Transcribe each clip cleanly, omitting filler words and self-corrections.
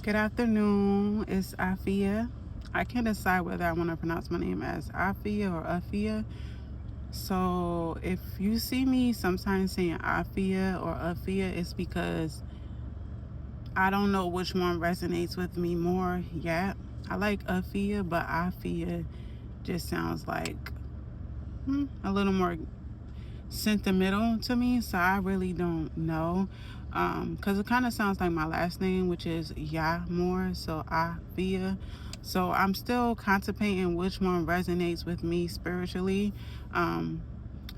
Good afternoon. It's Afia. I can't decide whether I want to pronounce my name as Afia or Afia. So if you see me sometimes saying Afia or Afia, it's because I don't know which one resonates with me more yet. I like Afia, but Afia just sounds like a little more sentimental to me, so I really don't know, because it kind of sounds like my last name, which is Ya more, so Afia. So I'm still contemplating which one resonates with me spiritually.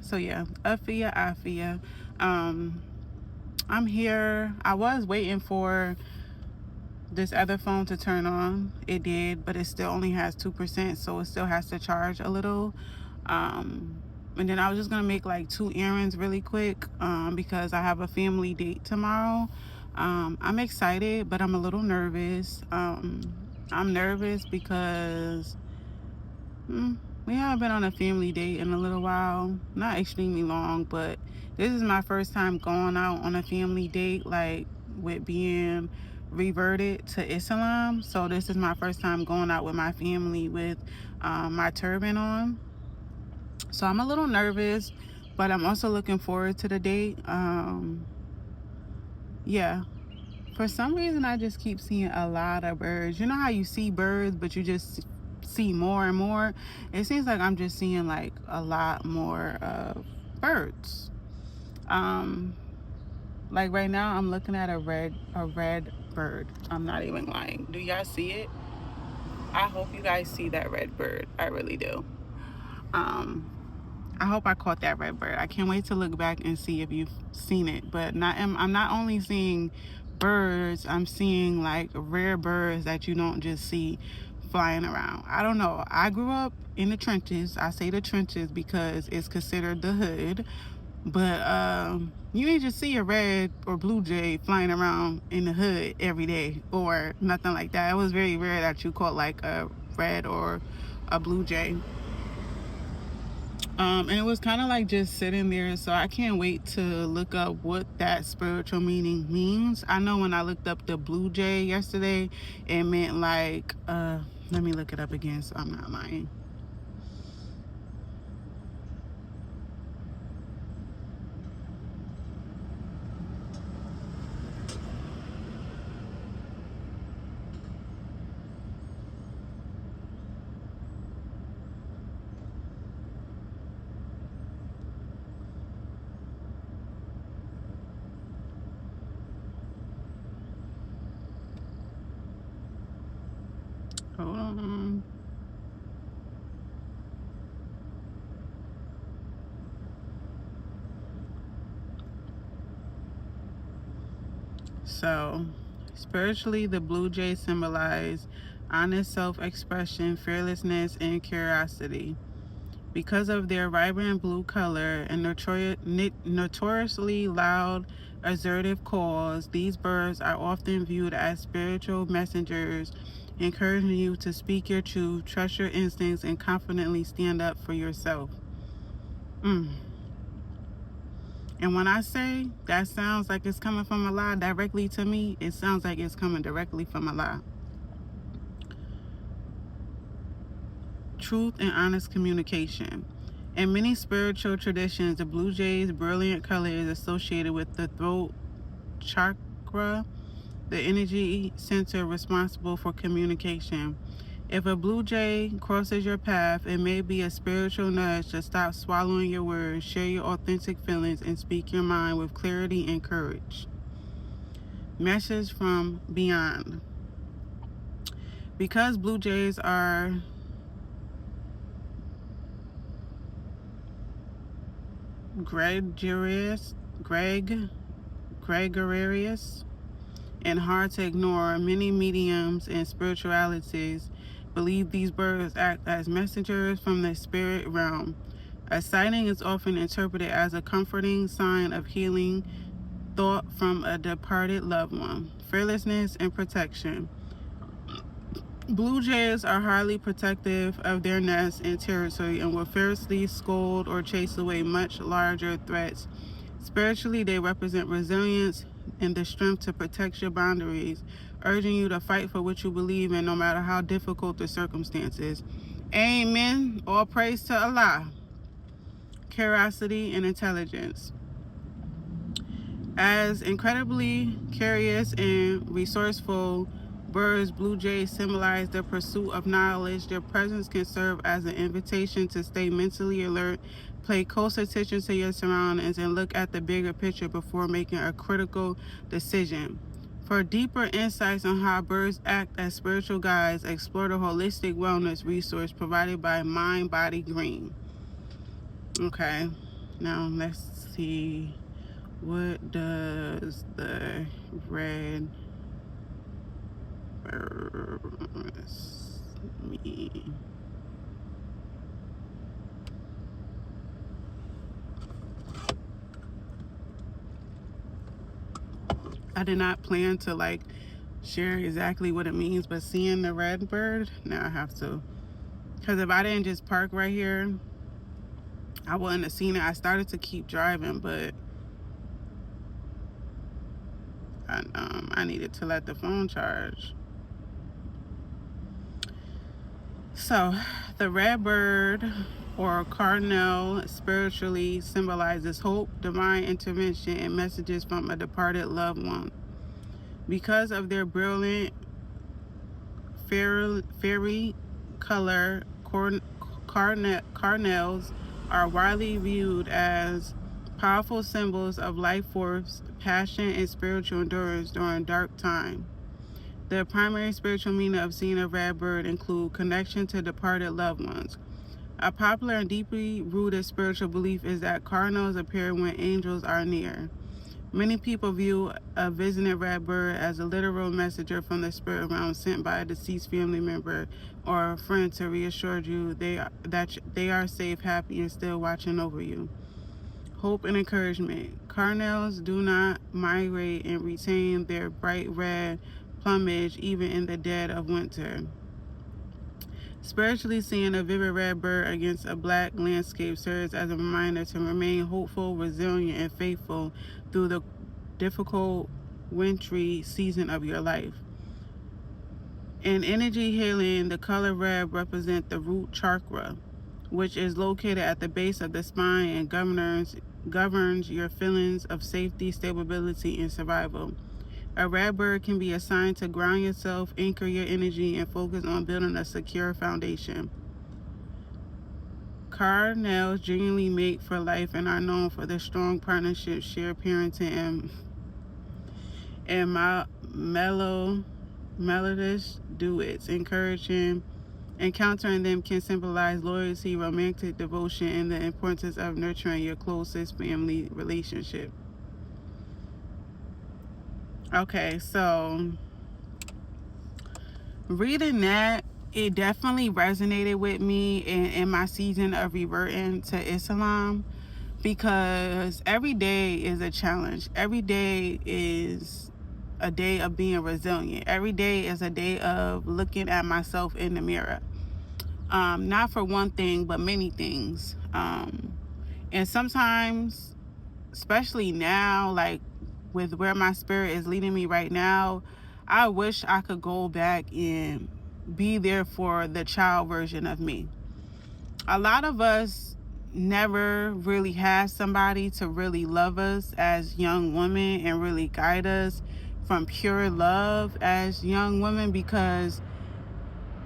So yeah, Afia, Afia. I'm here. I was waiting for this other phone to turn on. It did, but it still only has 2%, so it still has to charge a little. And then I was just gonna make like 2 errands really quick, because I have a family date tomorrow. I'm excited, but I'm a little nervous. I'm nervous because we haven't been on a family date in a little while. Not extremely long, but this is my first time going out on a family date, like with being reverted to Islam. So this is my first time going out with my family with my turban on. So I'm a little nervous, but I'm also looking forward to the date. Yeah. For some reason, I just keep seeing a lot of birds. You know how you see birds, but you just see more and more? It seems like I'm just seeing like a lot more of birds. Like right now, I'm looking at a red bird. I'm not even lying. Do y'all see it? I hope you guys see that red bird. I really do. Um, I hope I caught that red bird. I can't wait to look back and see if you've seen it. But I'm not only seeing birds, I'm seeing like rare birds that you don't just see flying around. I don't know. I grew up in the trenches. I say the trenches because it's considered the hood. But you ain't just see a red or blue jay flying around in the hood every day or nothing like that. It was very rare that you caught like a red or a blue jay. And it was kind of like just sitting there. So I can't wait to look up what that spiritual meaning means. I know when I looked up the blue jay yesterday, it meant like, let me look it up again so I'm not lying. Hold on. So, spiritually, the blue jay symbolize honest self-expression, fearlessness, and curiosity. Because of their vibrant blue color and notoriously loud, assertive calls, these birds are often viewed as spiritual messengers, encouraging you to speak your truth, trust your instincts, and confidently stand up for yourself. And when I say that sounds like it's coming from Allah directly to me, it sounds like it's coming directly from Allah. Truth and honest communication. In many spiritual traditions, the blue jay's brilliant color is associated with the throat chakra, the energy center responsible for communication. If a blue jay crosses your path, it may be a spiritual nudge to stop swallowing your words, share your authentic feelings, and speak your mind with clarity and courage. Message from beyond. Because blue jays are gregarious, and hard to ignore, many mediums and spiritualities believe these birds act as messengers from the spirit realm. A sighting is often interpreted as a comforting sign of healing thought from a departed loved one. Fearlessness and protection. Blue jays are highly protective of their nest and territory and will fiercely scold or chase away much larger threats. Spiritually, they represent resilience, and the strength to protect your boundaries, urging you to fight for what you believe in no matter how difficult the circumstances. Amen. All praise to Allah. Curiosity and intelligence. As incredibly curious and resourceful birds, blue jays symbolize the pursuit of knowledge. Their presence can serve as an invitation to stay mentally alert, pay close attention to your surroundings, and look at the bigger picture before making a critical decision. For deeper insights on how birds act as spiritual guides, explore the holistic wellness resource provided by Mind Body Green. Okay, now let's see. What does the red birds mean? I did not plan to share exactly what it means, but seeing the red bird, now I have to. Because if I didn't just park right here, I wouldn't have seen it. I started to keep driving, but I needed to let the phone charge. So, the red bird or cardinal spiritually symbolizes hope, divine intervention, and messages from a departed loved one. Because of their brilliant fairy color, cardinals are widely viewed as powerful symbols of life force, passion, and spiritual endurance during dark time. The primary spiritual meaning of seeing a red bird include connection to departed loved ones. A popular and deeply rooted spiritual belief is that cardinals appear when angels are near. Many people view a visiting red bird as a literal messenger from the spirit realm sent by a deceased family member or a friend to reassure you that they are safe, happy, and still watching over you. Hope and encouragement. Cardinals do not migrate and retain their bright red plumage even in the dead of winter. Spiritually, seeing a vivid red bird against a black landscape serves as a reminder to remain hopeful, resilient, and faithful through the difficult wintry season of your life. In energy healing, the color red represents the root chakra, which is located at the base of the spine and governs your feelings of safety, stability, and survival. A red bird can be assigned to ground yourself, anchor your energy, and focus on building a secure foundation. Cardinals genuinely mate for life and are known for their strong partnerships, shared parenting, and melodious duets. Encountering them can symbolize loyalty, romantic devotion, and the importance of nurturing your closest family relationship. Okay, so reading that, it definitely resonated with me in my season of reverting to Islam, because every day is a challenge. Every day is a day of being resilient. Every day is a day of looking at myself in the mirror. Not for one thing, but many things. And sometimes, especially now, with where my spirit is leading me right now, I wish I could go back and be there for the child version of me. A lot of us never really had somebody to really love us as young women and really guide us from pure love as young women, because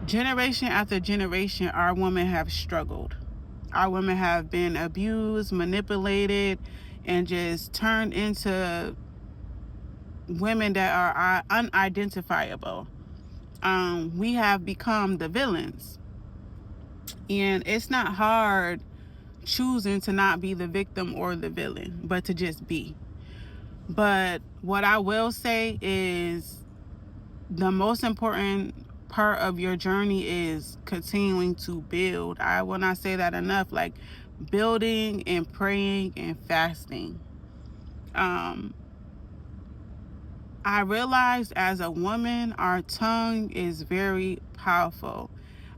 generation after generation, our women have struggled. Our women have been abused, manipulated, and just turned into women that are unidentifiable. We have become the villains, and it's not hard choosing to not be the victim or the villain, but to just be. But what I will say is the most important part of your journey is continuing to build. I will not say that enough, building and praying and fasting. I realized as a woman, our tongue is very powerful.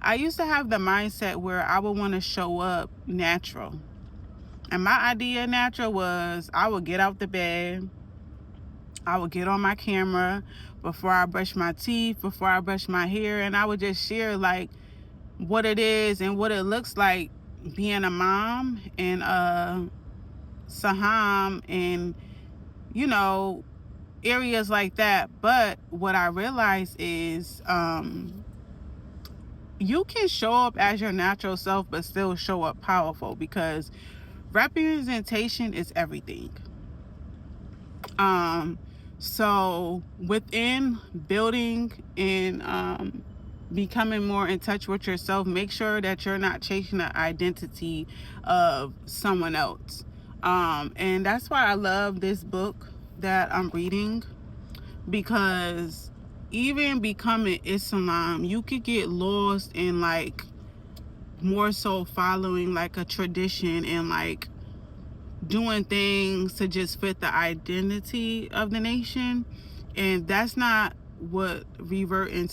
I used to have the mindset where I would want to show up natural. And my idea of natural was I would get out the bed, I would get on my camera before I brush my teeth, before I brush my hair, and I would just share like what it is and what it looks like being a mom and Saham and, you know, areas like that. But what I realized is you can show up as your natural self but still show up powerful, because representation is everything. So within building and becoming more in touch with yourself, make sure that you're not chasing the identity of someone else. And that's why I love this book that I'm reading, because even becoming Islam, you could get lost in like more so following like a tradition and like doing things to just fit the identity of the nation. And that's not what reverting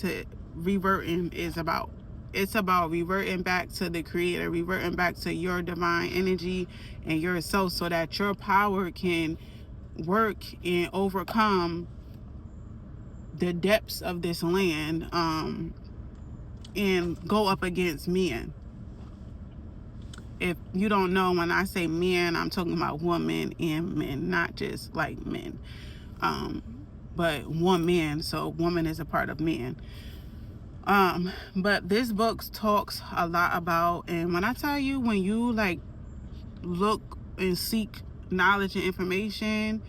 is about. It's about reverting back to the creator, reverting back to your divine energy and yourself, so that your power can work and overcome the depths of this land, and go up against men. If you don't know, when I say men, I'm talking about women and men, not just like men, but one man. So woman is a part of men. But this book talks a lot about, and when I tell you, when you like look and seek knowledge and information,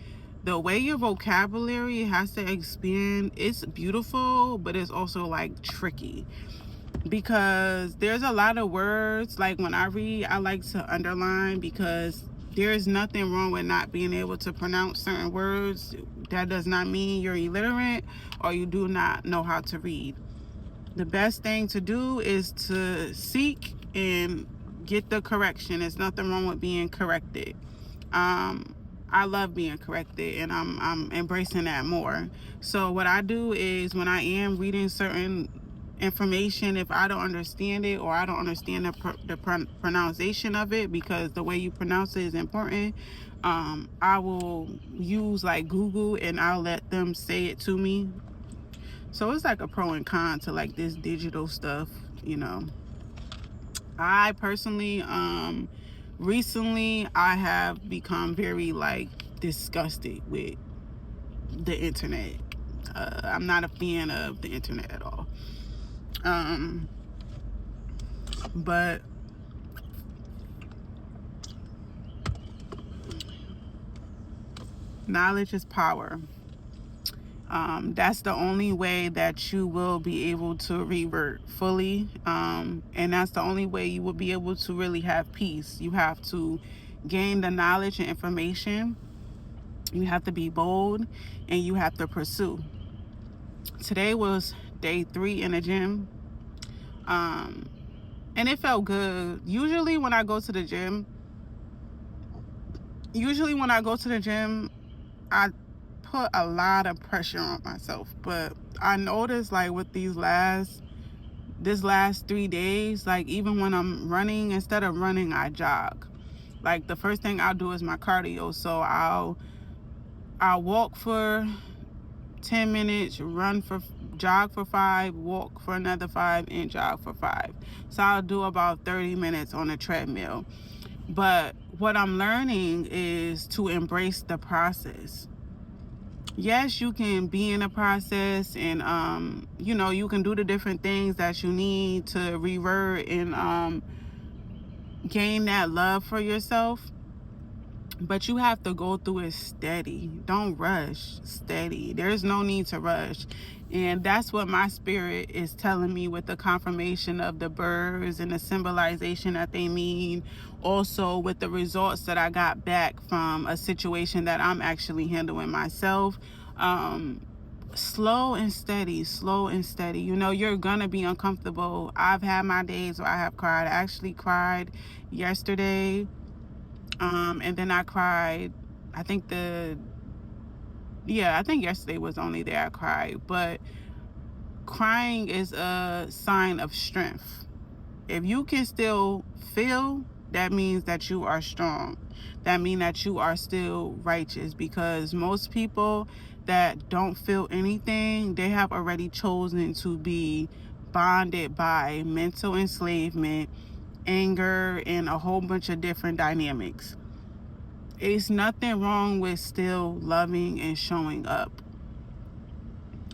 the way your vocabulary has to expand, it's beautiful, but it's also like tricky, because there's a lot of words, like when I read, I like to underline, because there's nothing wrong with not being able to pronounce certain words. That does not mean you're illiterate or you do not know how to read. The best thing to do is to seek and get the correction. There's nothing wrong with being corrected. I love being corrected, and I'm embracing that more. So what I do is, when I am reading certain information, if I don't understand it or I don't understand the pronunciation of it, because the way you pronounce it is important, I will use like Google and I'll let them say it to me. So it's like a pro and con to like this digital stuff, you know. I personally, recently I have become very like disgusted with the internet. I'm not a fan of the internet at all. But knowledge is power. That's the only way that you will be able to revert fully. And that's the only way you will be able to really have peace. You have to gain the knowledge and information. You have to be bold, and you have to pursue. Today was day 3 in the gym. And it felt good. Usually when I go to the gym, I put a lot of pressure on myself. But I noticed like with this last 3 days, like even when I'm running, instead of running, I jog. Like the first thing I'll do is my cardio. So I'll walk for 10 minutes, jog for 5, walk for another 5, and jog for 5. So I'll do about 30 minutes on a treadmill. But what I'm learning is to embrace the process. Yes, you can be in a process, and you know, you can do the different things that you need to revert and gain that love for yourself. But you have to go through it steady. Don't rush. Steady. There's no need to rush. And that's what my spirit is telling me with the confirmation of the birds and the symbolization that they mean. Also with the results that I got back from a situation that I'm actually handling myself. Slow and steady. You know, you're gonna be uncomfortable. I've had my days where I have cried. I actually cried yesterday. And then I cried, I think yesterday was only day I cried. But crying is a sign of strength. If you can still feel, that means that you are strong. That means that you are still righteous, because most people, that don't feel anything, they have already chosen to be bonded by mental enslavement, anger, and a whole bunch of different dynamics. It's nothing wrong with still loving and showing up.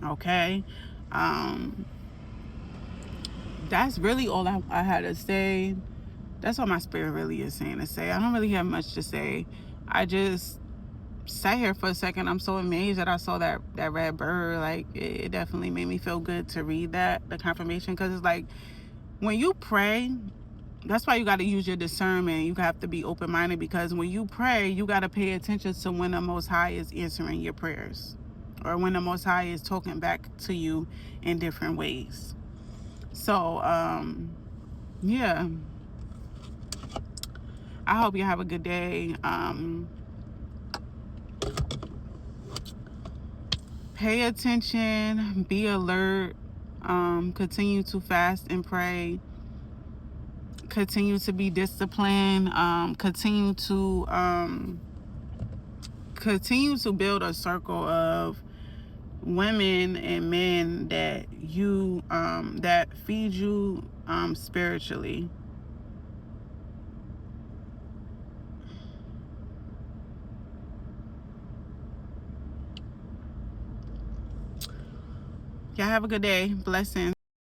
Okay? That's really all I had to say. That's all my spirit really is saying to say. I don't really have much to say. I just sat here for a second. I'm so amazed that I saw that red bird. Like, it definitely made me feel good to read that, the confirmation, because it's like, when you pray, that's why you got to use your discernment. You have to be open-minded, because when you pray, you got to pay attention to when the Most High is answering your prayers, or when the Most High is talking back to you in different ways. So, yeah. I hope you have a good day. Pay attention, be alert, continue to fast and pray, continue to be disciplined, continue to build a circle of women and men that you that feed you spiritually. Y'all have a good day. Blessings.